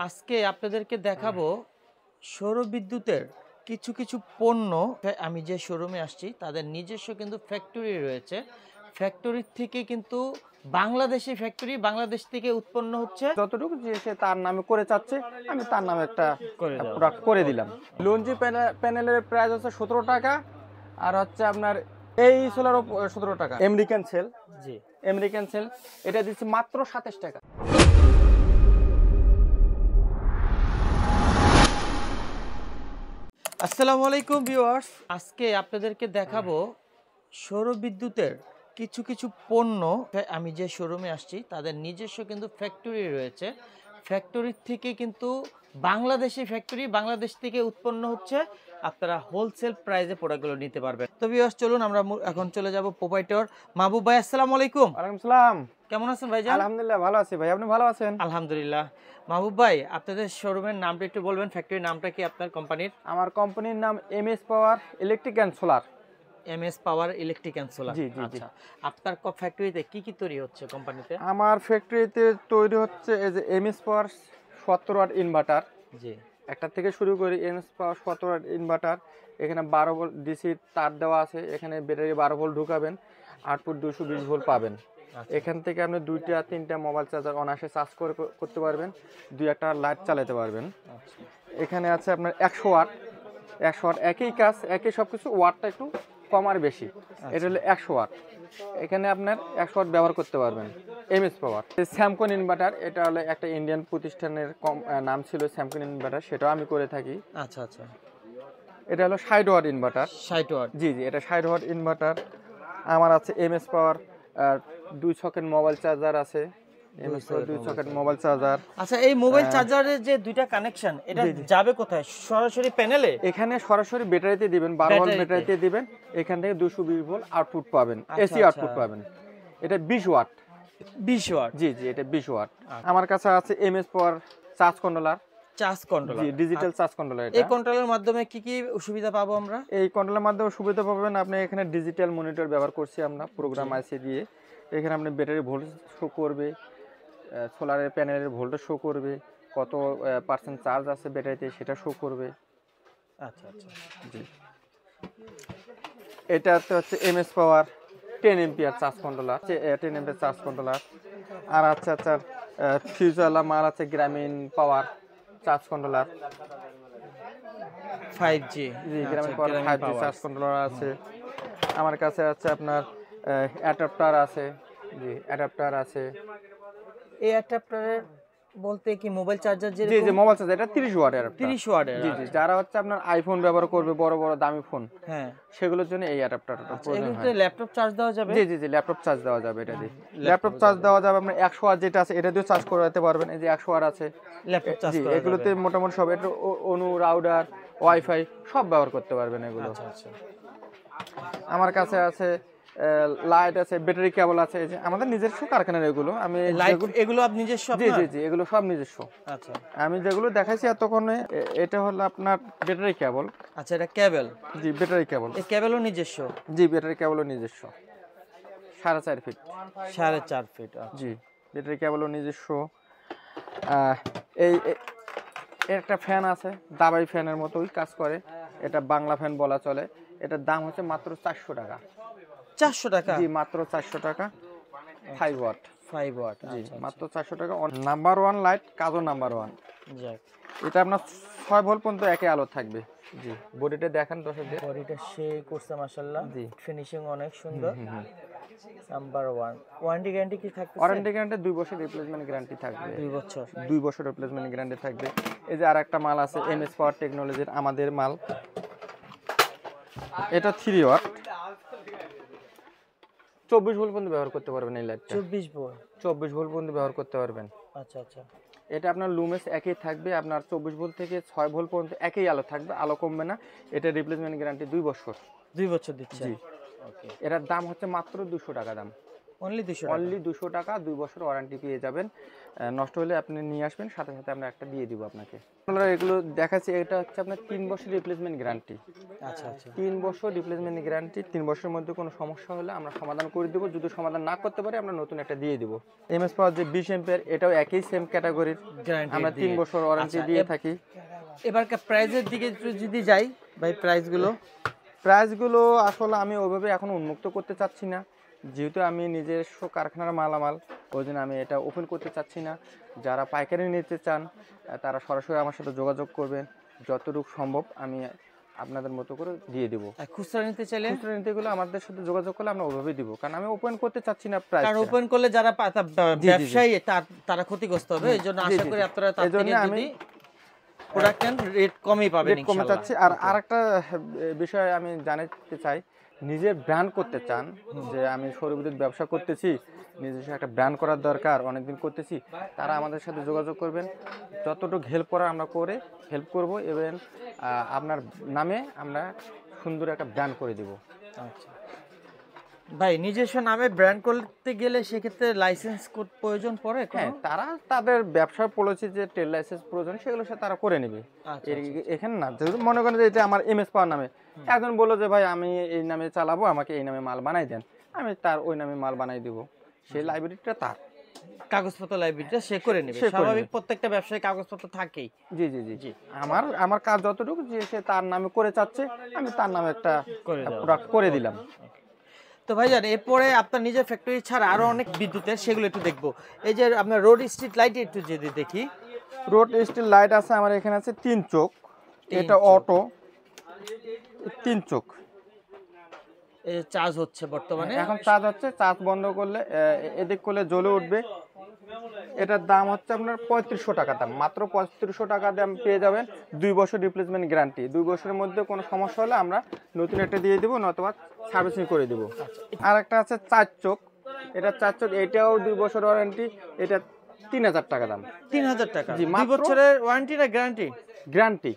আজকে আপনাদেরকে দেখাবো সৌর বিদ্যুতের কিছু কিছু পণ্য। আমি যে শোরুমে আসছি তাদের নিজস্ব কিন্তু ফ্যাক্টরি রয়েছে। ফ্যাক্টরি থেকে কিন্তু বাংলাদেশি ফ্যাক্টরি, বাংলাদেশ থেকে উৎপন্ন হচ্ছে। যতটুকু যে সে তার নামে করে চাচ্ছে আমি তার নামে একটা করে দাও। প্রোডাক্ট করে দিলাম। লঞ্জি প্যানেলের প্রাইস হচ্ছে 17 টাকা, আর হচ্ছে আপনার এই সোলারও 17 টাকা। আমেরিকান সেল, জি, আমেরিকান সেল এটা দিচ্ছি মাত্র 27 টাকা। আসসালামু আলাইকুম ভিউয়ার্স। আজকে আপনাদেরকে দেখাবো সৌর বিদ্যুতের কিছু কিছু পণ্য। আমি যে শোরুমে আসছি তাদের নিজস্ব কিন্তু ফ্যাক্টরি রয়েছে। ফ্যাক্টরি থেকে কিন্তু বাংলাদেশি ফ্যাক্টরি, বাংলাদেশ থেকে উৎপন্ন হচ্ছে। আপনারা হোলসেল প্রাইসে প্রোডাক্টগুলো নিতে পারবেন। তো ভিউয়ার্স, চলুন আমরা এখন চলে যাব প্রোপাইটর মাহবুব ভাই। আসসালামু আলাইকুম। ওয়ালাইকুম সালাম। কেমন আছেন ভাইজান? আলহামদুলিল্লাহ ভালো আছি ভাই, আপনি ভালো আছেন? আলহামদুলিল্লাহ। মাহবুব ভাই, আপনাদের শোরুমের নামটা একটু বলবেন, ফ্যাক্টরির নামটা কি আপনার কোম্পানির? আমার কোম্পানির নাম MS power electric and solar. MS power electric and solar. জি জি জি। আচ্ছা, আপনার ফ্যাক্টরিতে কি কি তৈরি হচ্ছে কোম্পানিতে? আমার ফ্যাক্টরিতে তৈরি হচ্ছে এই যে এমএস পাওয়ার 17 ওয়াট ইনভার্টার, জি, একটা থেকে শুরু করি। এমএস পাওয়ার 17 ওয়াট ইনভার্টার, এখানে 12 ভোল্ট ডিসি তার দেওয়া আছে। এখানে ব্যাটারি 12 ভোল্ট ঢুকাবেন, আউটপুট 220 ভোল্ট পাবেন। এখান থেকে আপনি 2টা 3টা মোবাইল চার্জার অনায়াসে চার্জ করতে পারবেন, 2-1টা লাইট চালাতে পারবেন। এখানে আছে আপনার 100 ওয়াট, 100 ওয়াট একই কাজ, একই সব কিছু, ওয়াটটা একটু কম আর বেশি। এটা হলো 100 ওয়াট, এখানে আপনার 100 ওয়াট ব্যবহার করতে পারবেন। এমএস পাওয়ার স্যামকন ইনভার্টার, এটা হলো একটা ইন্ডিয়ান প্রতিষ্ঠানের নাম ছিল স্যামকন ইনভার্টার, সেটাও আমি করে থাকি। আচ্ছা আচ্ছা। এটা হলো 60 ওয়াট ইনভার্টার। 60 ওয়াট। জি জি, এটা 60 ওয়াট ইনভার্টার। আমার আছে MS power 2 socket mobile charger আছে, MS power 2 socket mobile charger. আচ্ছা, এই মোবাইল চার্জারের যে দুইটা কানেকশন, এটা যাবে কোথায়? সরাসরি প্যানেলে? এখানে সরাসরি ব্যাটারিতে দিবেন, 12 ভোল্ট ব্যাটারিতে দিবেন, এখান থেকে 220 ভোল্ট আউটপুট পাবেন, এসি আউটপুট পাবেন। এটা 20 ওয়াট। 20 ওয়াট। জি জি, এটা 20 ওয়াট। আমার কাছে আছে MS power charge controller. Charge controller. জি, ডিজিটাল চার্জ কন্ট্রোলার। এই কন্ট্রোলের মাধ্যমে কি কি সুবিধা পাবো আমরা? এই কন্ট্রোলের মাধ্যমে সুবিধা পাবেন আপনি। এখানে ডিজিটাল মনিটর ব্যবহার করছি আমরা, প্রোগ্রাম আইসি দিয়ে। এখানে আপনি ব্যাটারি ভোল্টেজ শো করবে, সোলারের প্যানেলের ভোল্টেজ শো করবে, কত পার্সেন্ট চার্জ আছে ব্যাটারিতে সেটা শো করবে। আচ্ছা আচ্ছা। জি, এটা হচ্ছে MS power 10 ampere charge controller, 10 ampere charge controller. আর আচ্ছা আচ্ছা, ফিউজওয়ালা মাল আছে গ্রামীণ পাওয়ার চার্জ কন্ট্রোলার। 5G। জি, গ্রামীণ পাওয়ার 5G চার্জ কন্ট্রোলার আছে। আমার কাছে আছে আপনার অ্যাডাপ্টার আছে। জি, অ্যাডাপ্টার আছে। এই অ্যাডাপ্টারের বলতে কি মোবাইল চার্জার? যে জি জি, মোবাইল চার্জার, এটা 30 ওয়াটের অ্যাডাপ্টার। 30 ওয়াটের। জি জি, যারা হচ্ছে আপনার আইফোন ব্যবহার করবে, বড় বড় দামি ফোন, হ্যাঁ, সেগুলোর জন্য এই অ্যাডাপ্টারটা প্রয়োজন হয়। এগুলোতে ল্যাপটপ চার্জ দেওয়া যাবে? জি জি জি, ল্যাপটপ চার্জ দেওয়া যাবে এটা দিয়ে। ল্যাপটপ চার্জ দেওয়া যাবে আপনার 100 ওয়াট যেটা আছে এটা দিয়ে চার্জ করাতে পারবেন। এই যে 100 ওয়াট আছে, ল্যাপটপ চার্জ জি, করা যাবে। এগুলোতে মোটামুটি সব, এটা অনু, রাউটার, ওয়াইফাই সব ব্যবহার করতে পারবেন এগুলো। আচ্ছা আচ্ছা। আমার কাছে আছে লাইট আছে, ব্যাটারি কেবল আছে। এই যে আমাদের নিজস্ব কারখানার এগুলো। আমি লাইট এগুলো আপনি নিজস্ব? জি জি জি, এগুলো সব নিজস্ব। আচ্ছা। আমি যেগুলো দেখাইছি এতক্ষণে, এটা হলো আপনার ব্যাটারি কেবল। আচ্ছা, এটা কেবল? জি, ব্যাটারি কেবল। এই কেবলও নিজস্ব? জি, ব্যাটারি কেবলও নিজস্ব, 4.5 ফিট। 4.5 ফিট। জি, ব্যাটারি কেবলও নিজস্ব। এই এর একটা ফ্যান আছে, দাবাই ফ্যানের মতোই কাজ করে, এটা বাংলা ফ্যান বলা চলে। এটার দাম হচ্ছে মাত্র 400 টাকা। 400 টাকা? জি, মাত্র 400 টাকা। 5 ওয়াট। 5 ওয়াট। জি, আচ্ছা মাত্র 400 টাকা। নাম্বার 1 লাইট, কাজও নাম্বার 1। যাক, এটা আপনার 6 ভোল্ট পর্যন্ত একই আলো থাকবে। জি, বডিটা দেখেন দর্শকদের। বডিটা সেই করছে মাশাআল্লাহ। জি, ফিনিশিং অনেক সুন্দর। নাম্বার 1। ওয়ারেন্টি গ্যারান্টি কি থাকছে? ওয়ারেন্টি গ্যারান্টি 2 বছর রিপ্লেসমেন্ট গ্যারান্টি থাকবে। 2 বছর। 2 বছর রিপ্লেসমেন্ট গ্যারান্টি থাকবে। এই যে আরেকটা মাল আছে এমএস পাওয়ার টেকনোলজির, আমাদের মাল। এটা 3 ওয়াট, 24 ভোল্ট পর্যন্ত ব্যবহার করতে পারবেন এই লাইটটা। 24 ভোল্ট? 24 ভোল্ট পর্যন্ত ব্যবহার করতে পারবেন। আচ্ছা আচ্ছা। এটা আপনার লুমেস একই থাকবে, আপনার 24 ভোল্ট থেকে 6 ভোল্ট পর্যন্ত একই আলো থাকবে, আলো কমবে না। এটা রিপ্লেসমেন্ট গ্যারান্টি 2 বছর। 2 বছর দিচ্ছে? জি। ওকে। এটার দাম হচ্ছে মাত্র 200 টাকা দাম। অনলি 200 টাকা। অনলি 200 টাকা 2 বছর ওয়ারেন্টি পেয়ে যাবেন। নষ্ট হলে আপনি নিয়ে আসবেন, সাথে সাথে আমরা একটা দিয়ে দিব আপনাকে। আমরা এগুলো দেখাচ্ছি, এটা হচ্ছে আপনার 3 বছর রিপ্লেসমেন্ট গ্যারান্টি। আচ্ছা আচ্ছা। 3 বছর রিপ্লেসমেন্ট গ্যারান্টি। 3 বছরের মধ্যে কোনো সমস্যা হলে আমরা সমাধান করে দেবো, যদি সমাধান না করতে পারি আমরা নতুন একটা দিয়ে দিব। এমএস পাওয়ার যে 20 এম্পিয়ার, এটাও একই সেম ক্যাটাগরির, গ্যারান্টি আমরা 3 বছর ওয়ারেন্টি দিয়ে থাকি। এবারকার প্রাইসের দিকে একটু যদি যাই ভাই, প্রাইসগুলো আসলে আমি ওইভাবে এখন উন্মুক্ত করতে চাচ্ছি না, যেহেতু আমি নিজস্ব কারখানার মালামাল, ওই জন্য আমি এটা ওপেন করতে চাচ্ছি না। যারা পাইকারি নিতে চান তারা সরাসরি আমার সাথে যোগাযোগ করবেন, যতটুকু সম্ভব আমি আপনাদের মতো করে দিয়ে দিব। খুচরা নিতে চাইলে, খুচরা নিতে গেলে আমাদের সাথে যোগাযোগ করলে আমরা ওইভাবেই দিব, কারণ আমি ওপেন করতে চাচ্ছি না প্রাইস। কারণ ওপেন করলে যারা ব্যবসায়ী তারা ক্ষতিগ্রস্ত হবে, এই জন্য আশা করি আপনারা তার থেকে যদি প্রোডাক্ট এন্ড রেট কমই পাবেন রেট কমে চাচ্ছি। আর আরেকটা বিষয় আমি জানাতে চাই, নিজের ব্র্যান্ড করতে চান, যে আমি সৌরবিদ্যুৎ ব্যবসা করতেছি, নিজস্ব একটা ব্র্যান্ড করার দরকার, অনেকদিন করতেছি, তারা আমাদের সাথে যোগাযোগ করবেন। যতটুকু হেল্প করার আমরা করে হেল্প করব, এবং আপনার নামে আমরা সুন্দর একটা ব্র্যান্ড করে দেব। আচ্ছা ভাই, নিজস্ব নামে ব্র্যান্ড করতে গেলে সেক্ষেত্রে লাইসেন্স প্রয়োজন পড়ে? হ্যাঁ, তারা তাদের ব্যবসার পলিসি যে ট্রেড লাইসেন্স প্রয়োজন সেগুলো তারা করে নেবে। এখানে না, যেহেতু মনে করেন যে এটা আমার এমএস পাওয়ার নামে, একজন বললো যে ভাই আমি এই নামে চালাবো, আমাকে এই নামে মাল বানাই দেন, আমি তার ওই নামে মাল বানাই দিব, সেই লাইব্রেরিটা তার, কাগজপত্র লাইব্রেরিটা সে করে নেবে। স্বাভাবিক, প্রত্যেকটা ব্যবসায়ী কাগজপত্র থাকেই। জি জি জি জি। আমার কাজ যতটুকু, যে সে তার নামে করে চাচ্ছে, আমি তার নামে একটা প্রোডাক্ট করে দিলাম। তো ভাইজান, এরপরে আপনার নিজের ফ্যাক্টরি ছাড়া আরো অনেক বিদ্যুতের, সেগুলো একটু দেখবো। এই যে আপনার রোড স্ট্রিট লাইট একটু যদি দেখি। রোড স্ট্রিট লাইট আছে আমার এখানে, আছে 3 চোখ, এটা অটো 3 চোখ। এই চার্জ হচ্ছে বর্তমানে, এখন চার্জ হচ্ছে, চার্জ বন্ধ করলে এদিক করলে জ্বলে উঠবে। এটার দাম হচ্ছে আপনার 3500 টাকা দাম, মাত্র 3500 টাকা দাম পেয়ে যাবেন। 2 বছর রিপ্লেসমেন্ট গ্যারান্টি। 2 বছরের মধ্যে কোনো সমস্যা হলে আমরা নতুন একটা দিয়ে দেবো, নতুবা সার্ভিসিং করে দেবো। আর একটা আছে 4 চোখ, এটা 4 চোখ, এটাও 2 বছর ওয়ারেন্টি, এটা 3000 টাকা দাম। 3000 টাকা? জি, 2 বছরের ওয়ারেন্টি না গ্যারান্টি? গ্যারান্টি।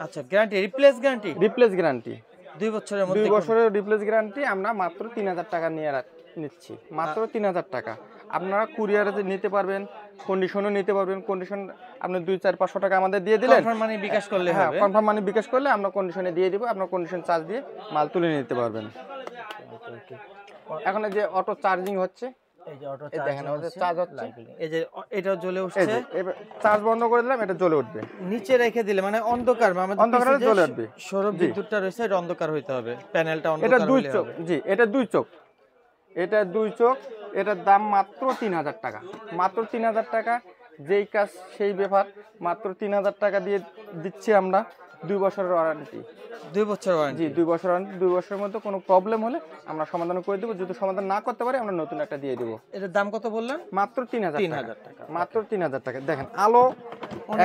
আচ্ছা, guarantee, replace guarantee? Replace guarantee. 2 বছরের মধ্যে 2 বছরের রিপ্লেস গ্যারান্টি আমরা মাত্র 3000 টাকা নিচ্ছি, মাত্র 3000 টাকা। আপনারা কুরিয়ারে নিতে পারবেন, কন্ডিশনও নিতে পারবেন। কন্ডিশন আপনি 2-4-500 টাকা আমাদের দিয়ে দিলেন, কনফার্ম মানি বিকাশ করলে হ্যাঁ, হবে। কনফার্ম মানি বিকাশ করলে আমরা কন্ডিশনে দিয়ে দিব, আপনার কন্ডিশন চার্জ দিয়ে মাল তুলে নিতে পারবেন। এখন এই যে অটো চার্জিং হচ্ছে, এই যে অটো দেখেন চার্জ হচ্ছে, এই যে এটা জ্বলে উঠছে, এবার চার্জ বন্ধ করে দিলাম, এটা জ্বলে উঠবে। নিচে রেখে দিলে মানে অন্ধকার, অন্ধকারে জ্বলে উঠবে। সৌর বিদ্যুৎটা রয়েছে, এটা অন্ধকার হইতে হবে, প্যানেলটা এটা অন্ধকার 2 হলে চোখ। হবে। জি, এটা 2 চোখ, এটা 2 চোখ। এটার দাম মাত্র 3000 টাকা, মাত্র 3000 টাকা। যেই কাজ সেই ব্যাপার, মাত্র 3000 টাকা দিয়ে দিচ্ছি আমরা। 2 বছরের ওয়ারেন্টি। 2 বছর ওয়ারেন্টি? জি, 2 বছর ওয়ারেন্টি। 2 বছরের মধ্যে কোনো প্রবলেম হলে আমরা সমাধান করে দেবো, যদি সমাধান না করতে পারি আমরা নতুন একটা দিয়ে দেবো। এটার দাম কত বললেন? মাত্র 3000 টাকা। মাত্র 3000 টাকা। দেখেন আলো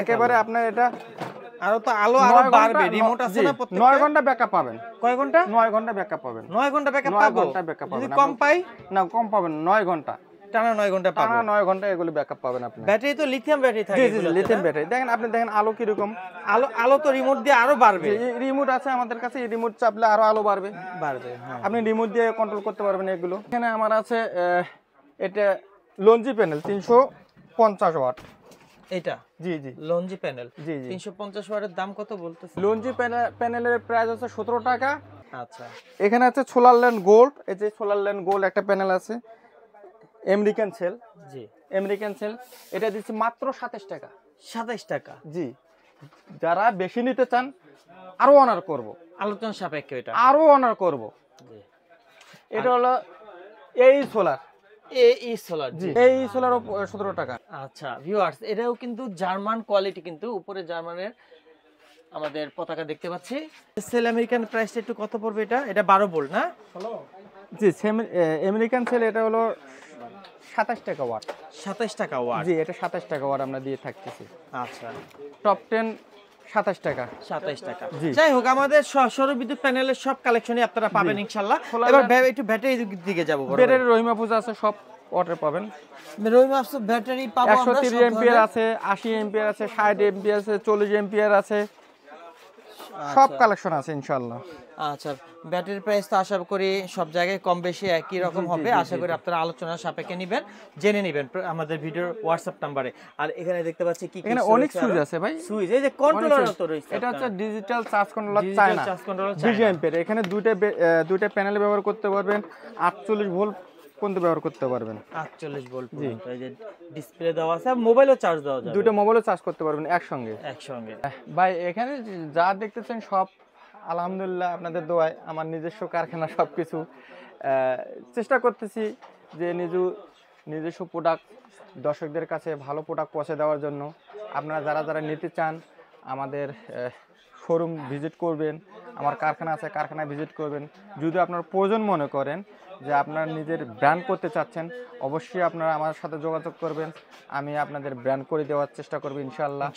একেবারে আপনার, এটা আরো তো আলো আরো বাড়বে, রিমোট আছে না প্রত্যেকটা? 9 ঘন্টা ব্যাকআপ পাবেন। কয় ঘন্টা? 9 ঘন্টা ব্যাকআপ পাবেন। 9 ঘন্টা ব্যাকআপ 9 পাবো? ঘন্টা ব্যাকআপ যদি পাবেন। কম পাই? না, কম পাবেন, 9 ঘন্টা টানা 9 ঘন্টা পাবো। টানা 9 ঘন্টা এগুলো ব্যাকআপ পাবেন আপনি। ব্যাটারি তো লিথিয়াম ব্যাটারি থাকে? জি জি, লিথিয়াম ব্যাটারি। দেখেন আপনি, দেখেন আলো কি রকম। আলো তো রিমোট দিয়ে আরো বাড়বে। রিমোট আছে আমাদের কাছে, এই রিমোট চাপলে আরো আলো বাড়বে। হ্যাঁ, আপনি রিমোট দিয়ে কন্ট্রোল করতে পারবেন এগুলো। এখানে আমার আছে এটা লঞ্জি প্যানেল 350 ওয়াট। এটা? জি জি, লঞ্জি প্যানেল। জি জি। 350 ওয়াটের দাম কত বলতেছে? লঞ্জি প্যানেলের প্রাইস হচ্ছে 17 টাকা। আচ্ছা। এখানে আছে সোলার ল্যান্ড গোল্ড, এই যে সোলার ল্যান্ড গোল্ড একটা প্যানেল আছে, আমেরিকান সেল। জি, আমেরিকান সেল, এটা দিচ্ছি মাত্র 27 টাকা। 27 টাকা? জি, যারা বেশি নিতে চান আরো অনার করব, আলোচনা সাপেক্ষে এটা আরো অনার করব। এটা হলো এই সোলার, এই সোলার। জি, এই সোলার 17 টাকা। আচ্ছা ভিউয়ার্স, এটাও কিন্তু জার্মান কোয়ালিটি, কিন্তু উপরে জার্মানের আমাদের পতাকা দেখতে পাচ্ছি। সেল আমেরিকান প্রাইসটা একটু কত পড়বে? এটা 12 ভোল্ট না? জি, আমেরিকান সেল, এটা হলো 27 টাকা ওয়াট। 27 টাকা ওয়াট? জি, এটা 27 টাকা ওয়াট আমরা দিয়ে থাকতেছি। আচ্ছা, টপ 10 27 টাকা। 27 টাকা। জি। যাই হোক, আমাদের সৌর বিদ্যুৎ প্যানেলের সব কালেকশনই আপনারা পাবেন ইনশাআল্লাহ। এবার একটু ব্যাটারির দিকে যাব। ব্যাটারি রহিমা পূজা আছে, সব ওয়াটার পাবেন। রহিমা ব্যাটারি পাবো আমরা 130 এম্পিয়ার আছে, 80 এম্পিয়ার আছে, 60 এম্পিয়ার আছে, 40 এম্পিয়ার আছে। সব কালেকশন আছে ইনশাআল্লাহ। আচ্ছা, ব্যাটারি প্রাইস তো আশা করি সব জায়গায় কম বেশি একই রকম হবে, আশা করি আপনারা আলোচনার সাপেক্ষে নেবেন, জেনে নেবেন আমাদের ভিডিওর হোয়াটসঅ্যাপ নাম্বারে। আর এখানে দেখতে পাচ্ছি কি এখানে অনেক সুইচ আছে ভাই, সুইচ, এই যে কন্ট্রোলার তো রয়েছে, এটা হচ্ছে digital charge controller China, charge controller 20 ampere. এখানে দুইটা প্যানেল ব্যবহার করতে পারবেন, 48 ভোল্ট পর্যন্ত ব্যবহার করতে পারবেন। 48 ভোল্ট পর্যন্ত, এই যে ডিসপ্লে দেওয়া আছে, মোবাইলও চার্জ দেওয়া যাবে, দুটো মোবাইলও চার্জ করতে পারবেন একসঙ্গে। ভাই এখানে যা দেখতেছেন সব আলহামদুলিল্লাহ আপনাদের দোয়ায়, আমার নিজস্ব কারখানা সবকিছু। চেষ্টা করতেছি যে নিজস্ব প্রোডাক্ট দর্শকদের কাছে ভালো প্রোডাক্ট পৌঁছে দেওয়ার জন্য। আপনারা যারা নিতে চান আমাদের শোরুম ভিজিট করবেন, আমার কারখানা আছে, কারখানায় ভিজিট করবেন। যদি আপনার প্রয়োজন মনে করেন যে আপনারা নিজের ব্র্যান্ড করতে চাচ্ছেন, অবশ্যই আপনারা আমার সাথে যোগাযোগ করবেন, আমি আপনাদের ব্র্যান্ড করে দেওয়ার চেষ্টা করব ইনশাআল্লাহ।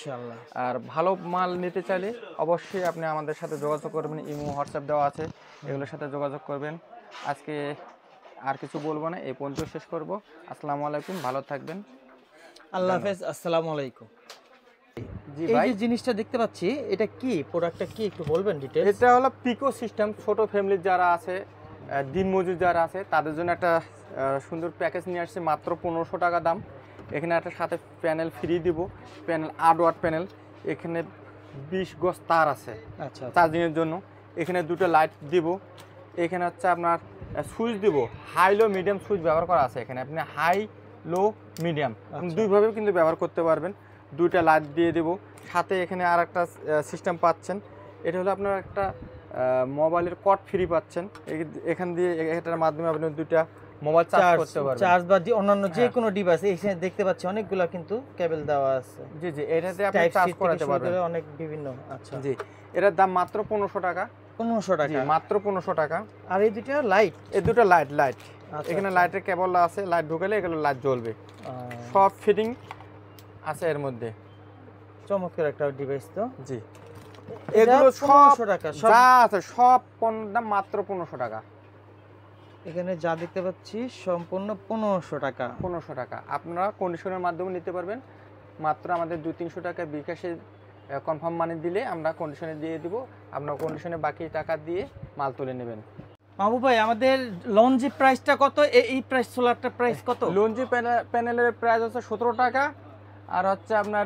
আর ভালো মাল নিতে চাইলে অবশ্যই আপনি আমাদের সাথে যোগাযোগ করবেন, ইমো হোয়াটসঅ্যাপ দেওয়া আছে, এগুলোর সাথে যোগাযোগ করবেন। আজকে আর কিছু বলবো না, এই পর্যন্ত শেষ করব। আসসালামু আলাইকুম, ভালো থাকবেন, আল্লাহ হাফেজ, আসসালামু আলাইকুম। জি এই ভাই, যে জিনিসটা দেখতে পাচ্ছি, এটা কি প্রোডাক্টটা, কি একটু বলবেন ডিটেইলস? এটা হলো পিকো সিস্টেম। ছোট ফ্যামিলির যারা আছে, দিনমজুর যারা আছে, তাদের জন্য একটা সুন্দর প্যাকেজ নিয়ে আসছে, মাত্র 1500 টাকা দাম। এখানে একটা সাথে প্যানেল ফ্রি দিব, প্যানেল 8 ওয়াট প্যানেল। এখানে 20 গজ তার আছে আচ্ছা, চার্জিংয়ের জন্য। এখানে দুটো লাইট দিব। এখানে হচ্ছে আপনার সুইচ দিব, হাই লো মিডিয়াম সুইচ ব্যবহার করা আছে এখানে। আপনি হাই লো মিডিয়াম দুইভাবেও কিন্তু ব্যবহার করতে পারবেন। দুইটা লাইট দিয়ে দেব, সাথে এখানে আর একটা সিস্টেম পাচ্ছেন। এটা হলো আপনার একটা মোবাইলের কট ফ্রি পাচ্ছেন। এখান দিয়ে এটার মাধ্যমে আপনি দুইটা মোবাইল চার্জ করতে পারবেন, চার্জ বা অন্যান্য যে কোনো ডিভাইস। এখানে দেখতে পাচ্ছি অনেকগুলো কিন্তু কেবল দেওয়া আছে। জি জি, এটাতে আপনি চার্জ করাতে পারবেন অনেক বিভিন্ন। আচ্ছা জি, এটার দাম মাত্র 1500 টাকা। 1500 টাকা, মাত্র 1500 টাকা। আর এই দুটো লাইট, এই দুটো লাইট এখানে লাইটের কেবল আছে, লাইট ঢুকালে এগুলো লাইট জ্বলবে। সব ফিটিং আছে এর মধ্যে। চমৎকার একটা ডিভাইস তো। জি, এগুলো সব 1500 টাকা, যা আছে সব পণ্যের দাম মাত্র 1500 টাকা। এখানে যা দেখতে পাচ্ছি সম্পূর্ণ 1500 টাকা। 1500 টাকা আপনারা কন্ডিশনের মাধ্যমে নিতে পারবেন। মাত্র আমাদের 200-300 টাকা বিকাশে কনফার্ম মানি দিলে আমরা কন্ডিশনে দিয়ে দিব। আপনারা কন্ডিশনে বাকি টাকা দিয়ে মাল তুলে নেবেন। মাহবুব ভাই, আমাদের লঞ্জি প্রাইসটা কত? এই প্রাইস সোলারটার প্রাইস কত? লঞ্জি প্যানেলের প্রাইস হচ্ছে 17 টাকা, আর হচ্ছে আপনার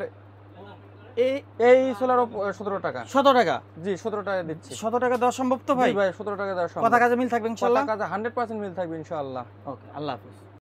এই সোলার 17 টাকা। 17 টাকা? জি, 17 টাকা দিচ্ছি। 17 টাকা দেওয়া সম্ভব তো ভাই? ভাই 17 টাকা দেওয়া সম্ভব। কথা কাজে মিল থাকবে ইনশাআল্লাহ? কথা কাজে 100% মিল থাকবে ইনশাআল্লাহ। ওকে, আল্লাহ হাফেজ।